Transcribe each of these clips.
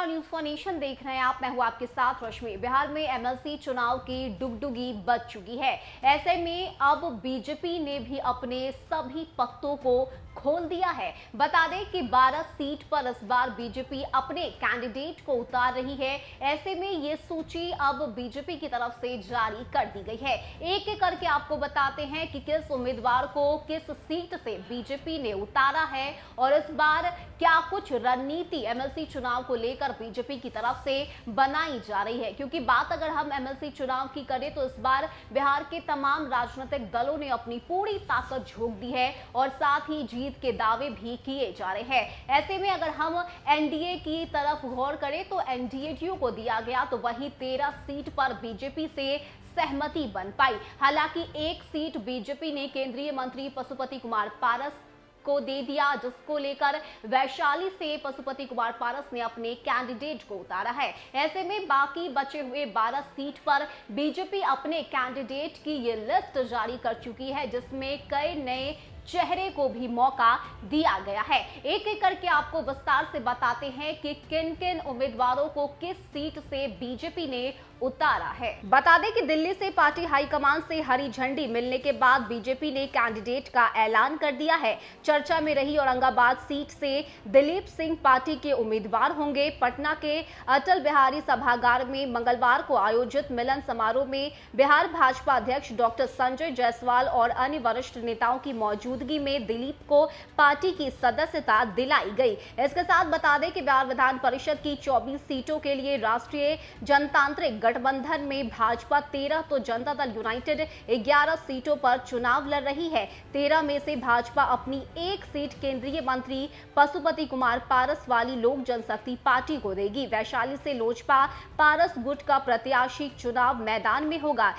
नमस्कार, news for nation देख रहे हैं आप। मैं हूं आपके साथ रश्मि। बिहार में एमएलसी चुनाव की डुगडुगी बज चुकी है। ऐसे में अब बीजेपी ने भी अपने सभी पत्तों को खोल दिया है। बता दें कि 12 सीट पर इस बार बीजेपी अपने कैंडिडेट को उतार रही है। ऐसे में ये सूची अब बीजेपी की तरफ से जारी कर दी गई है। एक एक करके आपको बताते हैं कि किस उम्मीदवार को किस सीट से बीजेपी ने उतारा है और इस बार क्या कुछ रणनीति एमएलसी चुनाव को लेकर बीजेपी की तरफ से बनाई जा रही है। क्योंकि बात अगर हम एमएलसी चुनाव की करें तो इस बार बिहार के तमाम राजनीतिक दलों ने अपनी पूरी ताकत झोंक दी है और साथ ही जीत के दावे भी किए जा रहे हैं। ऐसे में अगर हम एनडीए की तरफ गौर करें तो एनडीए को दिया गया तो वहीं 13 सीट पर बीजेपी से सहमति बन पाई। हालांकि एक सीट बीजेपी ने केंद्रीय मंत्री पशुपति कुमार पारस को दे दिया, जिसको लेकर वैशाली से पशुपति कुमार पारस ने अपने कैंडिडेट को उतारा है। ऐसे में बाकी बचे हुए 12 सीट पर बीजेपी अपने कैंडिडेट की ये लिस्ट जारी कर चुकी है, जिसमें कई नए चेहरे को भी मौका दिया गया है। एक एक करके आपको विस्तार से बताते हैं कि किन किन उम्मीदवारों को किस सीट से बीजेपी ने उतारा है। बता दें कि दिल्ली से पार्टी हाईकमान से हरी झंडी मिलने के बाद बीजेपी ने कैंडिडेट का ऐलान कर दिया है। चर्चा में रही औरंगाबाद सीट से दिलीप सिंह पार्टी के उम्मीदवार होंगे। पटना के अटल बिहारी सभागार में मंगलवार को आयोजित मिलन समारोह में बिहार भाजपा अध्यक्ष डॉक्टर संजय जायसवाल और अन्य वरिष्ठ नेताओं की मौजूदगी में दिलीप को पार्टी की सदस्यता दिलाई गई। इसके साथ बता दें कि बिहार विधान परिषद की 24 सीटों के लिए राष्ट्रीय जनतांत्रिक गठबंधन में भाजपा 13 तो जनता दल यूनाइटेड 11 सीटों पर चुनाव लड़ रही है। 13 में से भाजपा अपनी एक सीट केंद्रीय मंत्री पशुपति कुमार पारस वाली लोक जनशक्ति पार्टी को देगी। वैशाली से लोजपा पारस गुट का प्रत्याशी चुनाव मैदान में होगा।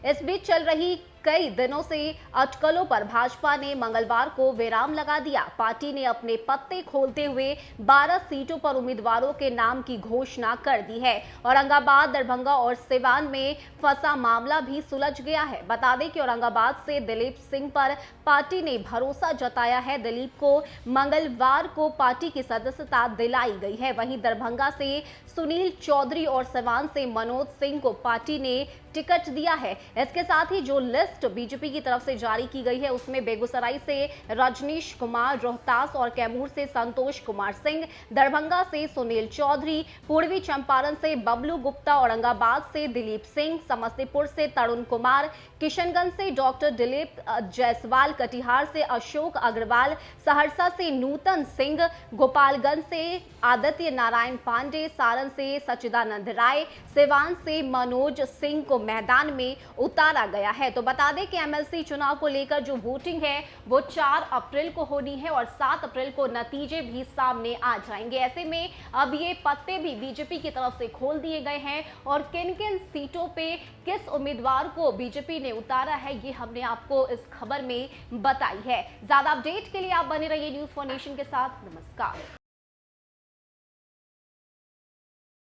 इस बीच चल रही कई दिनों से अटकलों पर भाजपा ने मंगलवार को विराम लगा दिया। पार्टी ने अपने पत्ते खोलते हुए 12 सीटों पर उम्मीदवारों के नाम की घोषणा कर दी है। औरंगाबाद, दरभंगा और सिवान में फंसा मामला भी सुलझ गया है। बता दें कि औरंगाबाद से दिलीप सिंह पर पार्टी ने भरोसा जताया है। दिलीप को मंगलवार को पार्टी की सदस्यता दिलाई गई है। वहीं दरभंगा से सुनील चौधरी और सिवान से मनोज सिंह को पार्टी ने टिकट दिया है। इसके साथ ही जो लिस्ट बीजेपी की तरफ से जारी की गई है उसमें बेगूसराय से रजनीश कुमार, रोहतास और कैमूर से संतोष कुमार सिंह, दरभंगा से सुनील चौधरी, पूर्वी चंपारण से बबलू गुप्ता, औरंगाबाद से दिलीप सिंह, समस्तीपुर से तरुण कुमार, किशनगंज से डॉक्टर दिलीप जायसवाल, कटिहार से अशोक अग्रवाल, सहरसा से नूतन सिंह, गोपालगंज से आदित्य नारायण पांडे, सारण से सच्चिदानंद राय, सिवान से मनोज सिंह को मैदान में उतारा गया है। तो बता दें कि एमएलसी चुनाव को लेकर जो वोटिंग है वो 4 अप्रैल को होनी है और 7 अप्रैल को नतीजे भी सामने आ जाएंगे। ऐसे में अब ये पत्ते भी बीजेपी की तरफ से खोल दिए गए हैं और किन किन सीटों पे किस उम्मीदवार को बीजेपी ने उतारा है ये हमने आपको इस खबर में बताई है। ज्यादा अपडेट के लिए आप बने रहिए न्यूज फॉर नेशन के साथ। नमस्कार।